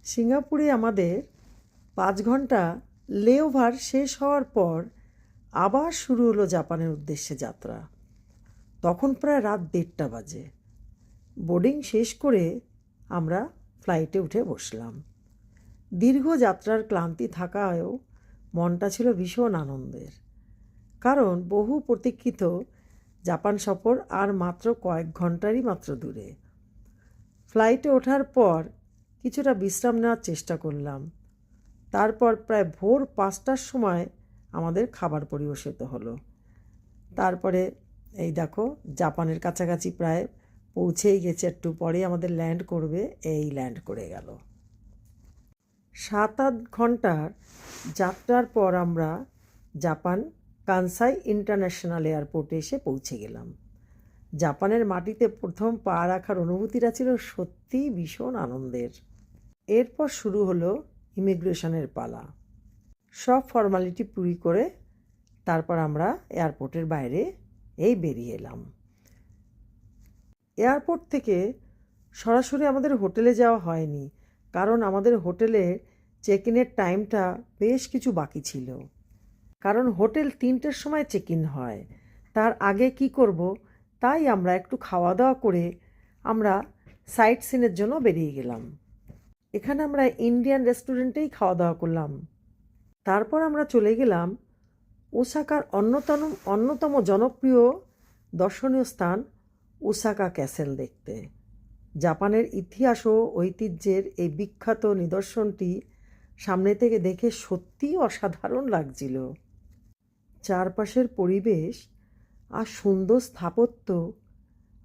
সিঙ্গাপুরে আমাদের 5 ঘন্টা লেওভার শেষ হওয়ার পর আবার শুরু হলো জাপানের উদ্দেশ্যে যাত্রা। তখন প্রায় রাত 1:30 বাজে। বোর্ডিং শেষ করে আমরা ফ্লাইটে উঠে বসলাম। দীর্ঘ যাত্রার ক্লান্তি থাকায়ও মনটা ছিল ভীষণ আনন্দের, কারণ বহু প্রতীক্ষিত জাপান সফর আর মাত্র কয়েক ঘন্টারই মাত্র দূরে। ফ্লাইটে ওঠার পর কিছুটা বিশ্রাম নেওয়ার চেষ্টা করলাম। তারপর প্রায় ভোর 5টার সময় আমাদের খাবার পরিবেশিত হলো। তারপরে এই দেখো, জাপানের কাছাকাছি প্রায় পৌঁছেই গেছে, একটু পরেই আমাদের ল্যান্ড করবে। এই ল্যান্ড করে গেল। 7-8 ঘন্টার যাত্রার পর আমরা জাপান কানসাই ইন্টারন্যাশনাল এয়ারপোর্টে এসে পৌঁছে গেলাম। জাপানের মাটিতে প্রথম পা রাখার অনুভূতিটা ছিল সত্যিই ভীষণ আনন্দের। এরপর শুরু হলো ইমিগ্রেশনের পালা। সব ফর্মালিটি পুরি করে তারপর আমরা এয়ারপোর্টের বাইরে বেরিয়ে এলাম। এয়ারপোর্ট থেকে সরাসরি আমাদের হোটেলে যাওয়া হয়নি, কারণ আমাদের হোটেলে চেক ইনের টাইমটা বেশ কিছু বাকি ছিল। কারণ হোটেল 3টের সময় চেক ইন হয়। তার আগে কি করব, তাই আমরা একটু খাওয়া দাওয়া করে আমরা সাইট সিনের জন্য বেরিয়ে গেলাম। এখানে আমরা ইন্ডিয়ান রেস্টুরেন্টেই খাওয়া দাওয়া করলাম। তারপর আমরা চলে গেলাম ওসাকার অন্যতম জনপ্রিয় দর্শনীয় স্থান ওসাকা ক্যাসেল দেখতে। জাপানের ইতিহাস ও ঐতিহ্যের এই বিখ্যাত নিদর্শনটি সামনে থেকে দেখে সত্যিই অসাধারণ লাগছিল। চারপাশের পরিবেশ আর সুন্দর স্থাপত্য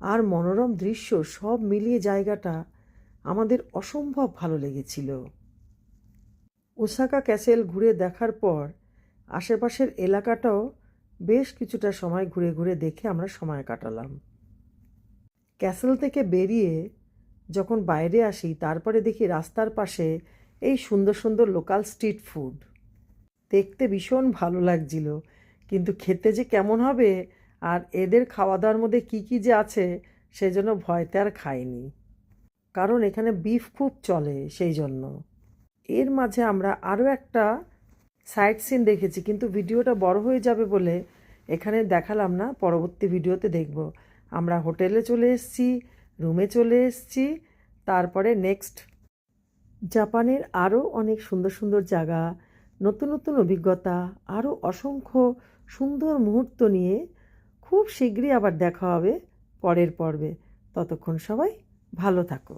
আর মনোরম দৃশ্য সব মিলিয়ে জায়গাটা আমাদের অসম্ভব ভালো লেগেছিল। ওসাকা ক্যাসেল ঘুরে দেখার পর আশেপাশের এলাকাটাও বেশ কিছুটা সময় ঘুরে ঘুরে দেখে আমরা সময় কাটালাম। ক্যাসেল থেকে বেরিয়ে যখন বাইরে আসি, তারপরে দেখি রাস্তার পাশে এই সুন্দর সুন্দর লোকাল স্ট্রিট ফুড। দেখতে ভীষণ ভালো লাগছিল, কিন্তু খেতে যে কেমন হবে আর এদের খাওয়া দাওয়ার মধ্যে কী কী যে আছে সেজন্য ভয়তে আর খাইনি, কারণ এখানে বিফ খুব চলে সেই জন্য। এর মাঝে আমরা আরও একটা সাইট সিন দেখেছি, কিন্তু ভিডিওটা বড় হয়ে যাবে বলে এখানে দেখালাম না, পরবর্তী ভিডিওতে দেখব। আমরা হোটেলে চলে এসেছি, রুমে চলে এসেছি। তারপরে নেক্সট জাপানের আরও অনেক সুন্দর সুন্দর জায়গা, নতুন নতুন অভিজ্ঞতা, আরও অসংখ্য সুন্দর মুহূর্ত নিয়ে খুব শীঘ্রই আবার দেখা হবে পরের পর্বে। ততক্ষণ সবাই ভালো থাকো।